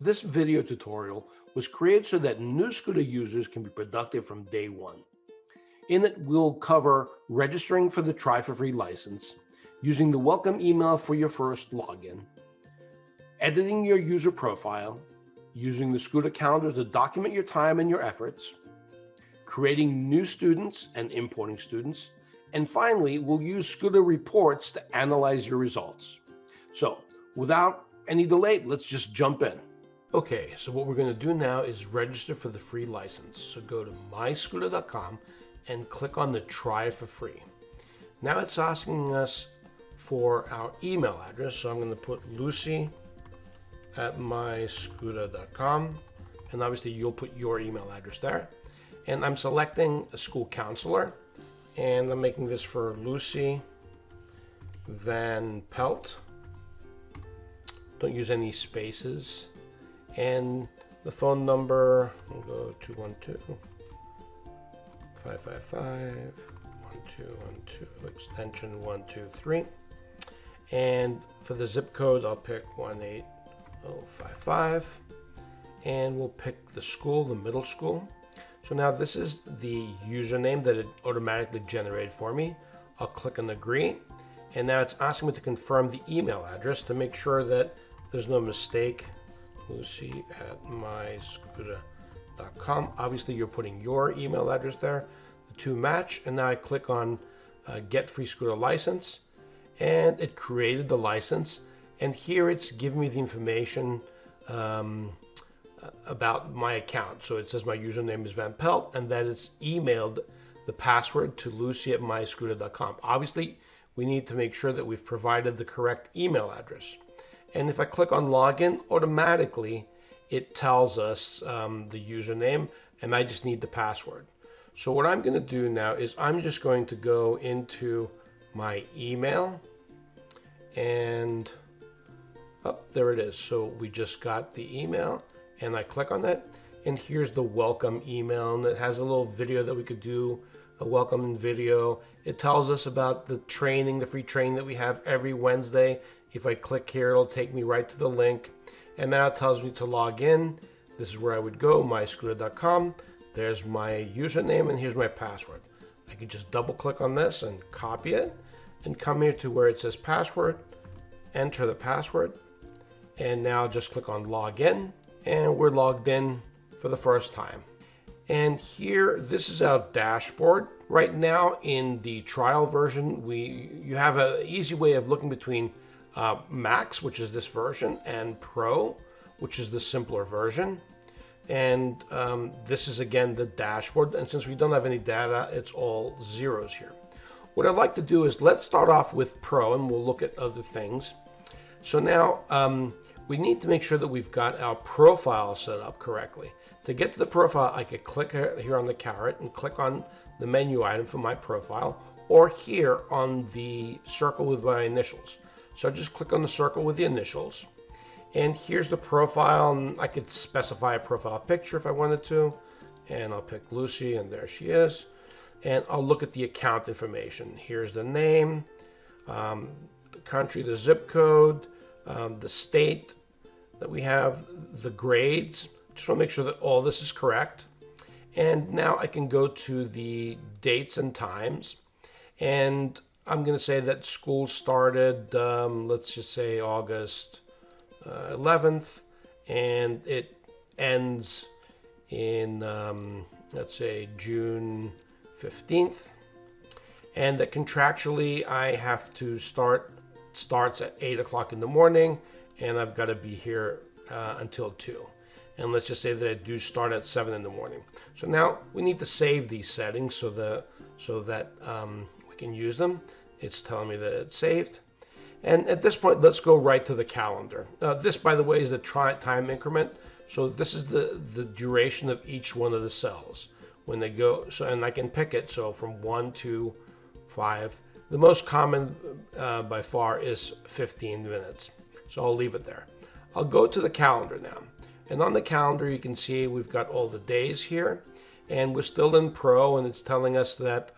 This video tutorial was created so that new SCUTA users can be productive from day one. In it, we'll cover registering for the Try for Free license, using the welcome email for your first login, editing your user profile, using the SCUTA calendar to document your time and your efforts, creating new students and importing students, and finally, we'll use SCUTA reports to analyze your results. So, without any delay, let's just jump in. Okay, so what we're going to do now is register for the free license. So go to myscuta.com and click on the Try for Free. Now it's asking us for our email address, so I'm going to put lucy@myscuta.com, and obviously you'll put your email address there. And I'm selecting a school counselor, and I'm making this for Lucy Van Pelt. Don't use any spaces. And the phone number, we'll go 212-555-1212, extension 123. And for the zip code, I'll pick 18055. And we'll pick the school, the middle school. So now this is the username that it automatically generated for me. I'll click on agree. And now it's asking me to confirm the email address to make sure that there's no mistake. Lucy@myscuta.com. Obviously, you're putting your email address there. The two match, and now I click on Get Free SCUTA License, and it created the license. And here it's giving me the information about my account. So it says my username is Van Pelt, and that it's emailed the password to Lucy@myscuta.com. Obviously, we need to make sure that we've provided the correct email address. And if I click on login, automatically it tells us the username, and I just need the password. So what I'm going to do now is I'm just going to go into my email, and there it is. So we just got the email, and I click on that, and here's the welcome email, and it has a little video that we could do, a welcome video. It tells us about the training, the free training that we have every Wednesday. If I click here, it'll take me right to the link. And now it tells me to log in. This is where I would go, myscuta.com. There's my username, and here's my password. I can just double click on this and copy it, and come here to where it says password, enter the password, and now just click on login, and we're logged in for the first time. And here, this is our dashboard. Right now in the trial version, you have an easy way of looking between Max, which is this version, and Pro, which is the simpler version. And this is again the dashboard, and since we don't have any data, it's all zeros here. What I'd like to do is let's start off with Pro, and we'll look at other things. So now we need to make sure that we've got our profile set up correctly. To get to the profile, I could click here on the caret and click on the menu item for my profile, or here on the circle with my initials. So I just click on the circle with the initials, and here's the profile, and I could specify a profile picture if I wanted to, and I'll pick Lucy, and there she is, and I'll look at the account information. Here's the name, the country, the zip code, the state that we have, the grades. Just want to make sure that all this is correct. And now I can go to the dates and times, and I'm going to say that school started, let's just say August 11th, and it ends in, let's say, June 15th. And that contractually I have to starts at 8 o'clock in the morning, and I've got to be here until 2. And let's just say that I do start at 7 in the morning. So now we need to save these settings so that we can use them. It's telling me that it's saved. And at this point, let's go right to the calendar. This, by the way, is the time increment. So this is the duration of each one of the cells when they go. So, and I can pick it. So from 1 to 5. The most common by far is 15 minutes. So I'll leave it there. I'll go to the calendar now. And on the calendar, you can see we've got all the days here. And we're still in Pro, and it's telling us that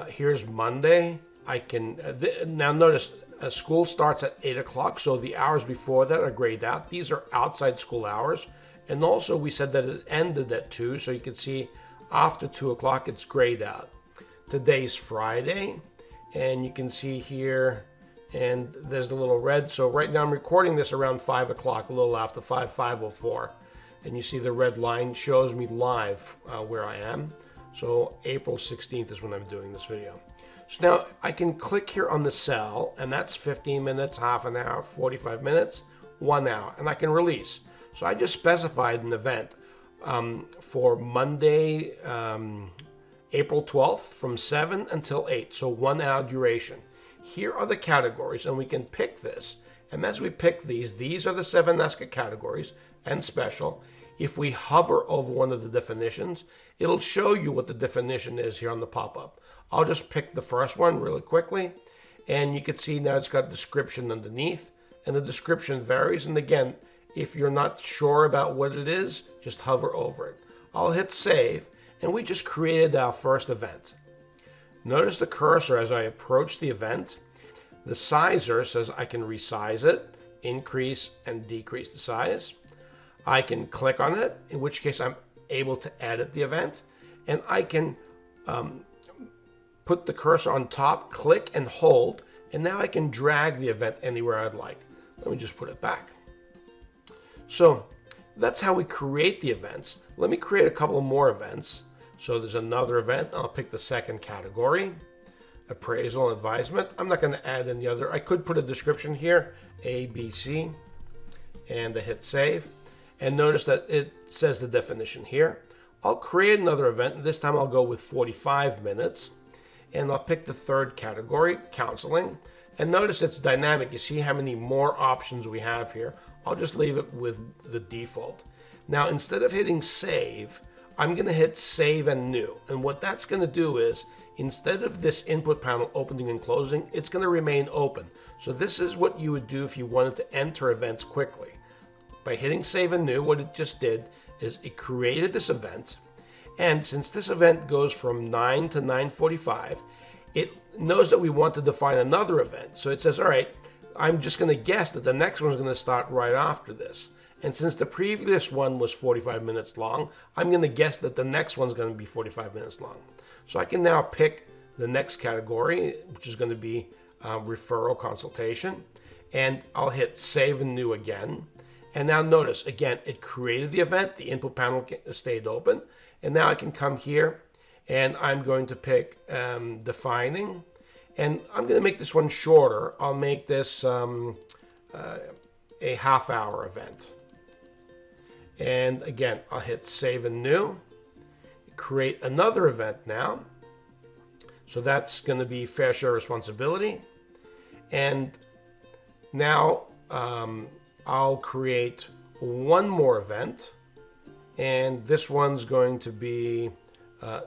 here's Monday, I can, now notice school starts at 8 o'clock, so the hours before that are grayed out. These are outside school hours. And also we said that it ended at 2, so you can see after 2 o'clock it's grayed out. Today's Friday, and you can see here, and there's the little red. So right now I'm recording this around 5 o'clock, a little after 5:04. And you see the red line shows me live where I am. So April 16th is when I'm doing this video. So now I can click here on the cell, and that's 15 minutes, half an hour, 45 minutes, 1 hour, and I can release. So I just specified an event for Monday, April 12th from 7 until 8, so 1 hour duration. Here are the categories, and we can pick this. And as we pick these are the 7 SCUTA categories and special. If we hover over one of the definitions, it'll show you what the definition is here on the pop-up. I'll just pick the first one really quickly, and you can see now it's got description underneath, and the description varies. And again, if you're not sure about what it is, just hover over it. I'll hit save, and we just created our first event. Notice the cursor as I approach the event. The sizer says I can resize it, increase and decrease the size. I can click on it, in which case I'm able to edit the event, and I can put the cursor on top, click and hold, and now I can drag the event anywhere I'd like. Let me just put it back. So that's how we create the events. Let me create a couple more events. So there's another event. I'll pick the second category, appraisal and advisement. I'm not going to add any other. I could put a description here, A, B, C, and I hit save. And notice that it says the definition here. I'll create another event. This time I'll go with 45 minutes. And I'll pick the third category, counseling. And notice it's dynamic. You see how many more options we have here. I'll just leave it with the default. Now, instead of hitting save, I'm going to hit save and new. And what that's going to do is, instead of this input panel opening and closing, it's going to remain open. So this is what you would do if you wanted to enter events quickly. By hitting save and new, what it just did is it created this event. And since this event goes from 9 to 9:45, it knows that we want to define another event. So it says, all right, I'm just going to guess that the next one's going to start right after this. And since the previous one was 45 minutes long, I'm going to guess that the next one's going to be 45 minutes long. So I can now pick the next category, which is going to be referral consultation. And I'll hit save and new again. And now notice, again, it created the event. The input panel stayed open. And now I can come here, and I'm going to pick defining. And I'm going to make this one shorter. I'll make this a half-hour event. And again, I'll hit save and new. Create another event now. So that's going to be fair share responsibility. And now I'll create one more event. And this one's going to be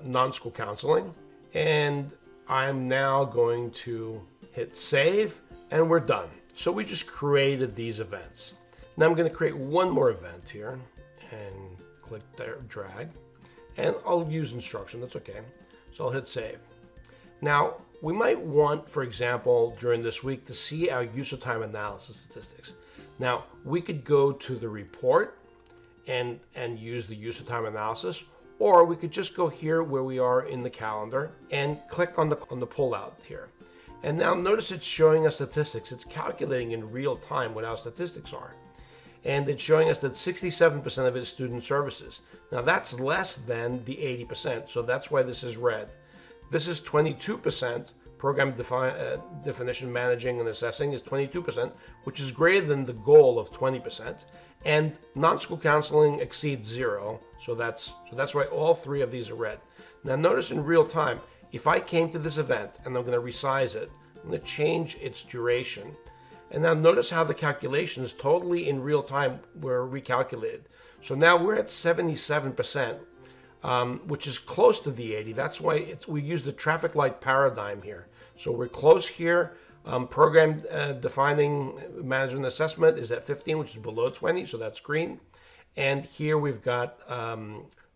non-school counseling. And I'm now going to hit save, and we're done. So we just created these events. Now I'm going to create one more event here, and click there, drag, and I'll use instruction, that's okay. So I'll hit save. Now, we might want, for example, during this week to see our use of time analysis statistics. Now, we could go to the report and use the use of time analysis, or we could just go here where we are in the calendar and click on the pullout here. And now notice it's showing us statistics. It's calculating in real time what our statistics are. And it's showing us that 67% of it is student services. Now that's less than the 80%, so that's why this is red. This is 22%. Program definition, managing, and assessing is 22%, which is greater than the goal of 20%. And non-school counseling exceeds 0, so that's why all three of these are red. Now notice in real time, if I came to this event and I'm going to resize it, I'm going to change its duration. And now notice how the calculations totally in real time were recalculated. So now we're at 77%, which is close to the 80. That's why we use the traffic light paradigm here. So we're close here. Program defining management assessment is at 15, which is below 20, so that's green. And here we've got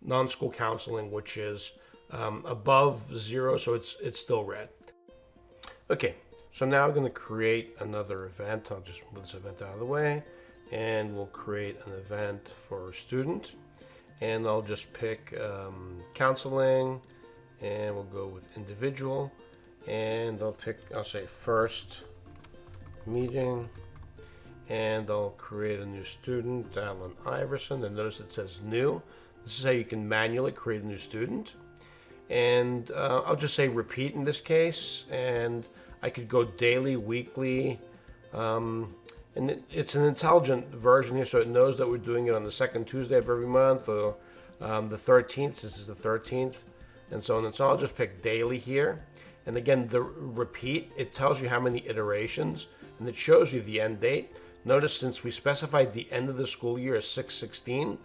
non-school counseling, which is above 0, so it's still red. Okay, so now I'm going to create another event. I'll just move this event out of the way, and we'll create an event for a student. And I'll just pick counseling, and we'll go with individual, and I'll say first meeting, and I'll create a new student, Alan Iverson, and notice it says new. This is how you can manually create a new student. And I'll just say repeat in this case, and I could go daily, weekly, and it's an intelligent version here, so it knows that we're doing it on the second Tuesday of every month, or the 13th, this is the 13th, and so on and so on. I'll just pick daily here, and again, the repeat, it tells you how many iterations, and it shows you the end date. Notice since we specified the end of the school year as 6/16,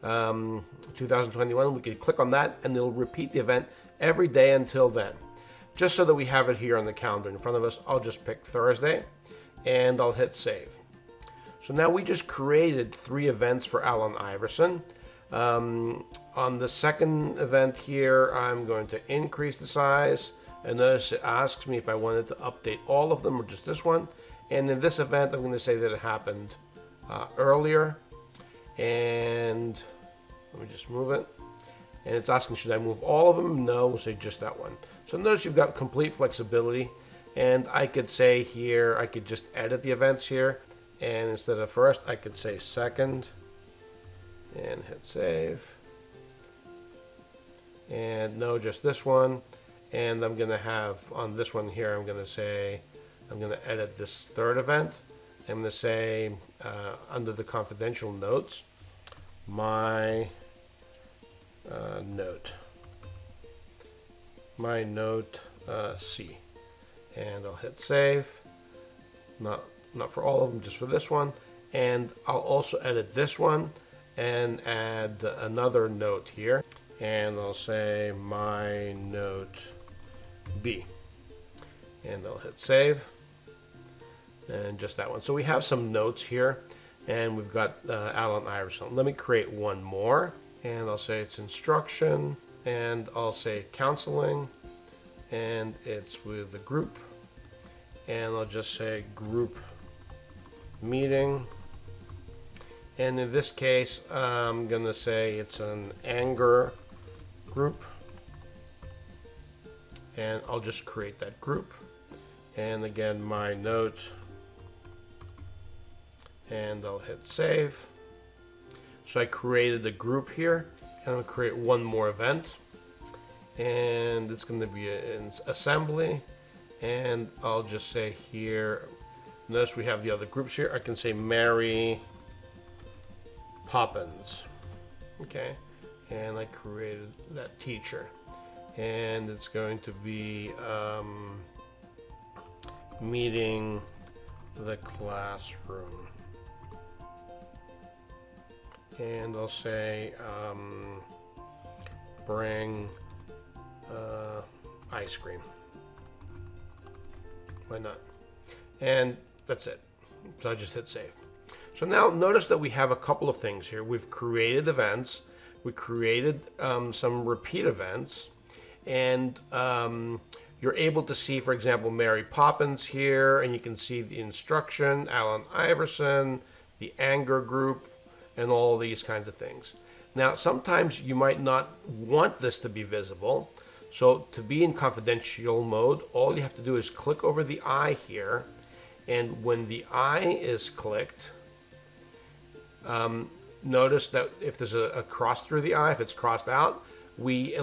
2021, we could click on that and it'll repeat the event every day until then. Just so that we have it here on the calendar in front of us, I'll just pick Thursday and I'll hit save. So now we just created 3 events for Alan Iverson. On the second event here, I'm going to increase the size, and notice it asks me if I wanted to update all of them or just this one. And in this event, I'm going to say that it happened earlier. And let me just move it. And it's asking, should I move all of them? No, we'll say just that one. So notice you've got complete flexibility. And I could say here, I could just edit the events here. And instead of first, I could say second. And hit save. And no, just this one. And I'm going to have, on this one here, I'm going to say, I'm going to edit this third event. I'm going to say, under the confidential notes, my note C, and I'll hit save. Not for all of them, just for this one. And I'll also edit this one and add another note here, and I'll say my note B, and I'll hit save. And just that one. So we have some notes here, and we've got Alan Iverson. Let me create one more, and I'll say it's instruction, and I'll say counseling, and it's with the group, and I'll just say group meeting, and in this case I'm gonna say it's an anger group, and I'll just create that group, and again my note, and I'll hit save. So I created a group here, and I'll create one more event, and it's going to be an assembly, and I'll just say here, notice we have the other groups here. I can say Mary Poppins, okay, and I created that teacher, and it's going to be meeting the classroom. And I'll say bring ice cream. Why not? And that's it. So I just hit save. So now notice that we have a couple of things here. We've created events. We created some repeat events. And you're able to see, for example, Mary Poppins here. And you can see the instruction, Alan Iverson, the anger group, and all these kinds of things. Now, sometimes you might not want this to be visible. So to be in confidential mode, all you have to do is click over the eye here. And when the eye is clicked, notice that if there's a cross through the eye, if it's crossed out, we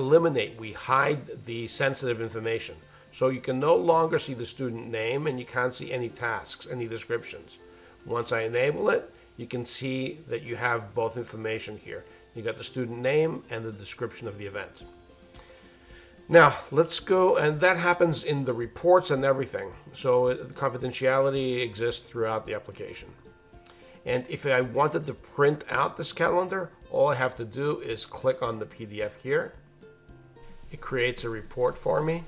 hide the sensitive information. So you can no longer see the student name, and you can't see any tasks, any descriptions. Once I enable it, you can see that you have both information here. You got the student name and the description of the event. Now, let's go, and that happens in the reports and everything. So confidentiality exists throughout the application. And if I wanted to print out this calendar, all I have to do is click on the PDF here. It creates a report for me,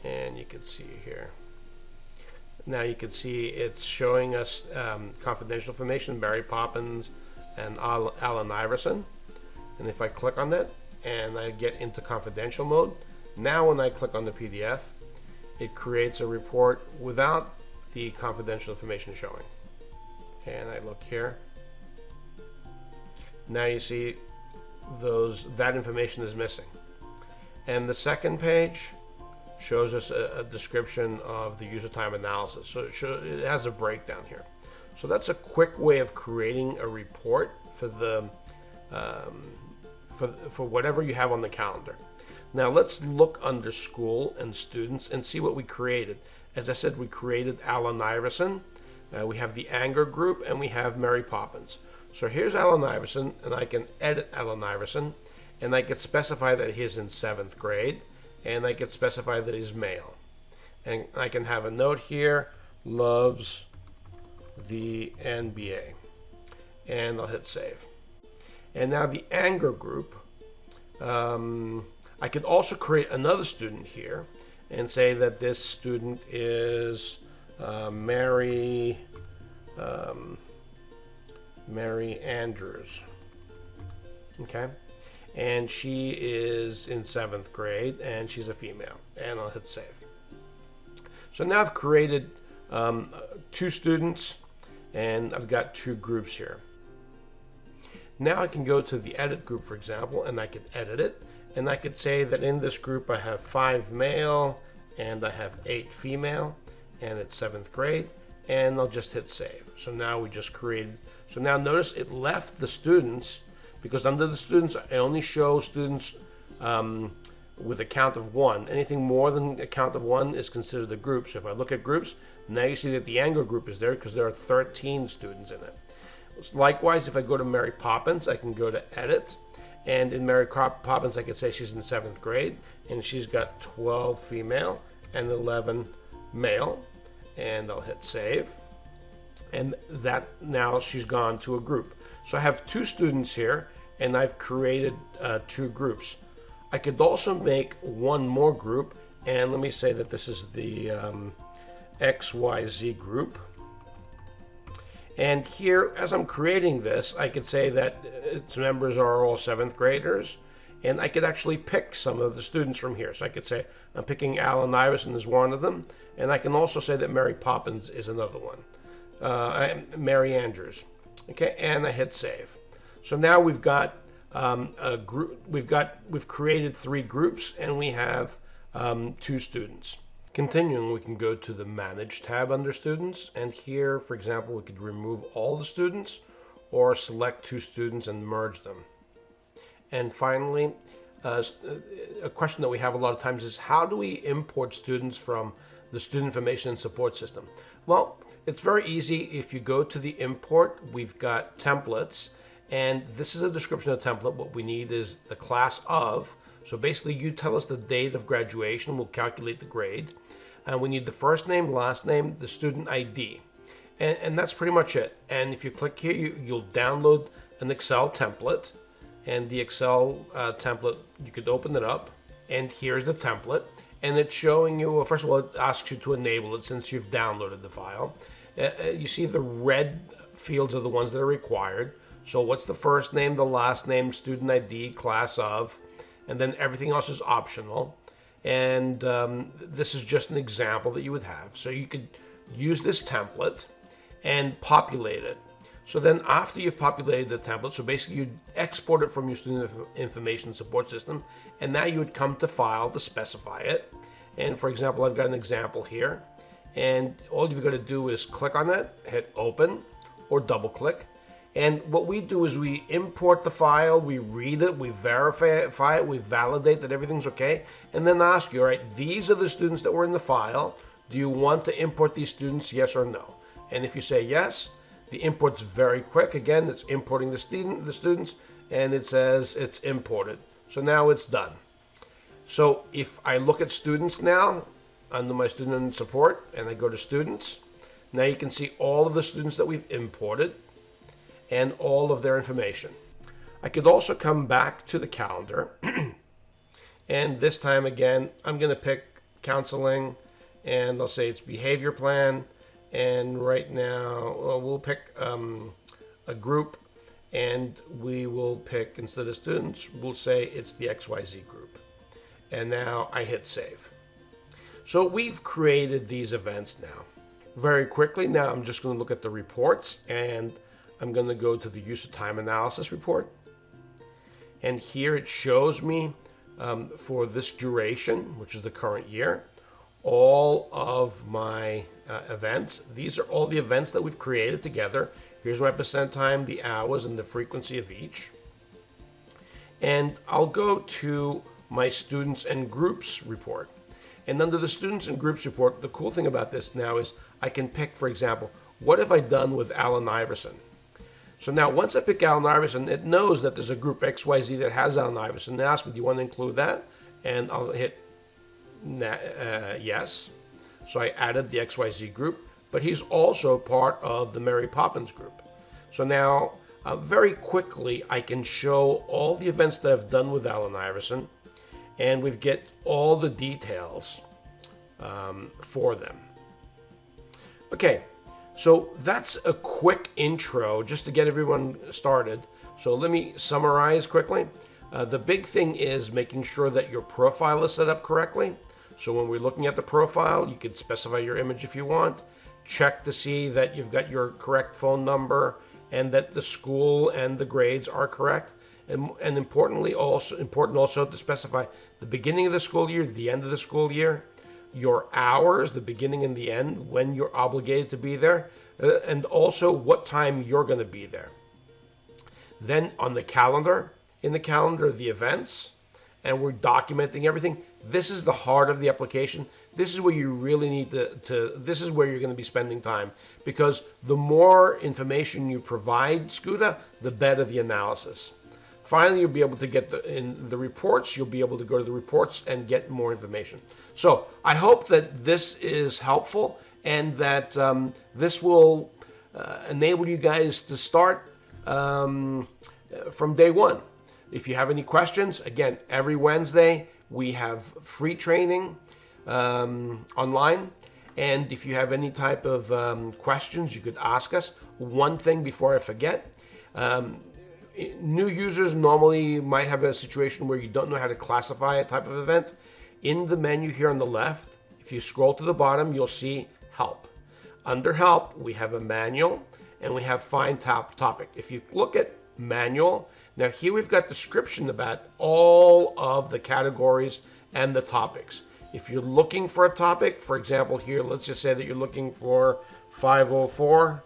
and you can see here. Now you can see it's showing us confidential information, Mary Poppins and Alan Iverson. And if I click on that and I get into confidential mode, now when I click on the PDF, it creates a report without the confidential information showing. And I look here. Now you see that information is missing. And the second page shows us a description of the user time analysis. So it has a breakdown here. So that's a quick way of creating a report for the for whatever you have on the calendar. Now let's look under school and students and see what we created. As I said, we created Alan Iverson. We have the anger group, and we have Mary Poppins. So here's Alan Iverson, and I can edit Alan Iverson, and I can specify that he's in 7th grade, and I can specify that he's male. And I can have a note here, loves the NBA. And I'll hit save. And now the anger group, I could also create another student here and say that this student is Mary Andrews. Okay, and she is in 7th grade and she's a female, and I'll hit save. So now I've created 2 students and I've got 2 groups here. Now I can go to the edit group, for example, and I can edit it, and I could say that in this group I have 5 male and I have 8 female, and it's 7th grade, and I'll just hit save. So now we just created, so now notice it left the students, because under the students I only show students with a count of 1. Anything more than a count of 1 is considered a group. So if I look at groups, now you see that the anger group is there because there are 13 students in it. Likewise, if I go to Mary Poppins, I can go to edit, and in Mary Poppins I can say she's in 7th grade and she's got 12 female and 11 male, and I'll hit save, and that now she's gone to a group. So I have 2 students here and I've created 2 groups. I could also make one more group, and let me say that this is the XYZ group. And here, as I'm creating this, I could say that its members are all 7th graders, and I could actually pick some of the students from here. So I could say I'm picking Alan Iverson as one of them, and I can also say that Mary Poppins is another one, Mary Andrews. Okay, and I hit save. So now we've got a group. We've created 3 groups, and we have 2 students. Continuing, we can go to the Manage tab under Students, and here, for example, we could remove all the students or select 2 students and merge them. And finally, a question that we have a lot of times is, how do we import students from the Student Information and Support System? Well, it's very easy. If you go to the import, we've got templates, and this is a description of the template. What we need is the class of. So basically, you tell us the date of graduation, we'll calculate the grade. And we need the first name, last name, the student ID. And that's pretty much it. And if you click here, you'll download an Excel template. And the Excel template, you could open it up. And here's the template. And it's showing you, well, first of all, it asks you to enable it since you've downloaded the file. You see the red fields are the ones that are required. So what's the first name, the last name, student ID, class of, and then everything else is optional. And this is just an example that you would have. So you could use this template and populate it. So then after you've populated the template, so basically you'd export it from your Student Information Support System, and now you would come to File to specify it. And for example, I've got an example here, and all you've got to do is click on it, hit Open, or double click. And what we do is we import the file, we read it, we verify it, we validate that everything's okay, and then ask you, all right, these are the students that were in the file. Do you want to import these students, yes or no? And if you say yes, the import's very quick. Again, it's importing the students, and it says it's imported. So now it's done. So if I look at students now, under my student support, and I go to students, now you can see all of the students that we've imported and all of their information. I could also come back to the calendar, and this time again, I'm going to pick counseling, and I'll say it's behavior plan, and right now we'll pick a group, and we will pick, instead of students, we'll say it's the XYZ group. And now I hit save. So we've created these events now. Very quickly, now I'm just going to look at the reports, and I'm going to go to the use of time analysis report. And here it shows me for this duration, which is the current year, all of my events. These are all the events that we've created together. Here's my percent time, the hours, and the frequency of each. And I'll go to my students and groups report. And under the students and groups report, the cool thing about this now is I can pick, for example, what have I done with Allen Iverson? So now once I pick Allen Iverson, it knows that there's a group XYZ that has Allen Iverson. It asks me, do you want to include that? And I'll hit yes. So I added the XYZ group, but he's also part of the Mary Poppins group. So now very quickly I can show all the events that I've done with Allen Iverson, and we get all the details for them. Okay, so that's a quick intro just to get everyone started. So let me summarize quickly. The big thing is making sure that your profile is set up correctly. So when we're looking at the profile, you can specify your image if you want. Check to see that you've got your correct phone number and that the school and the grades are correct. And important also to specify the beginning of the school year, the end of the school year, your hours, the beginning and the end, when you're obligated to be there, and also what time you're going to be there. Then on the calendar, in the calendar, the events, and we're documenting everything. This is the heart of the application. This is where you really need this is where you're going to be spending time, because the more information you provide SCUTA, the better the analysis. Finally, you'll be able to get in the reports, you'll be able to go to the reports and get more information. So I hope that this is helpful and that this will enable you guys to start from day one. If you have any questions, again, every Wednesday we have free training online. And if you have any type of questions, you could ask us. One thing before I forget, new users normally might have a situation where you don't know how to classify a type of event. In the menu here on the left, if you scroll to the bottom, you'll see Help. Under Help, we have a manual and we have Find Topic. If you look at Manual, now here we've got description about all of the categories and the topics. If you're looking for a topic, for example here, let's just say that you're looking for 504,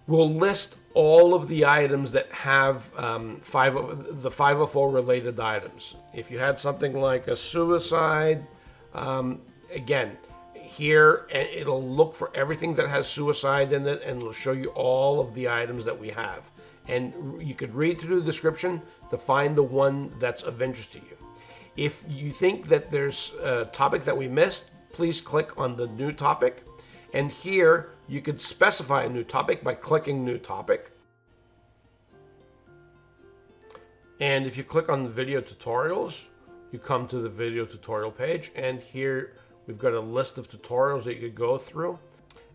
we'll list all of the items that have the 504 related items. If you had something like a suicide, again, here it'll look for everything that has suicide in it and it'll show you all of the items that we have. And you could read through the description to find the one that's of interest to you. If you think that there's a topic that we missed, please click on the new topic. And here you could specify a new topic by clicking New Topic. And if you click on the video tutorials, you come to the video tutorial page, and here we've got a list of tutorials that you could go through.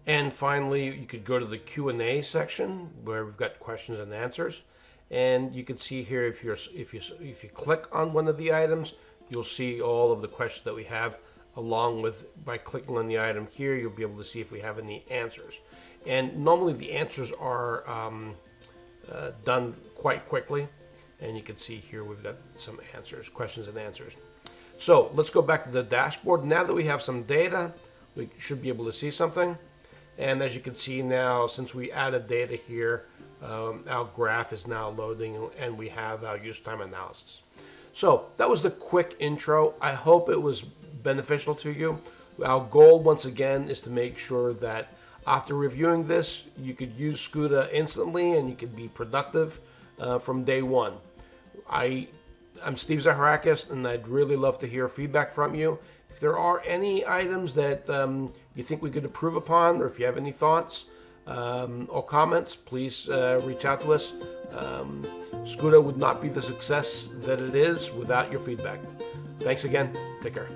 And finally, you could go to the Q&A section where we've got questions and answers. And you can see here if you click on one of the items, you'll see all of the questions that we have, along with, by clicking on the item here, you'll be able to see if we have any answers. And normally the answers are done quite quickly. And you can see here we've got some answers, questions and answers. So let's go back to the dashboard. Now that we have some data, we should be able to see something. And as you can see now, since we added data here, our graph is now loading and we have our use time analysis. So that was the quick intro. I hope it was beneficial to you. Our goal, once again, is to make sure that after reviewing this, you could use SCUTA instantly and you could be productive from day one. I'm Steve Zaharakis, and I'd really love to hear feedback from you. If there are any items that you think we could improve upon, or if you have any thoughts or comments, please reach out to us. SCUTA would not be the success that it is without your feedback. Thanks again. Take care.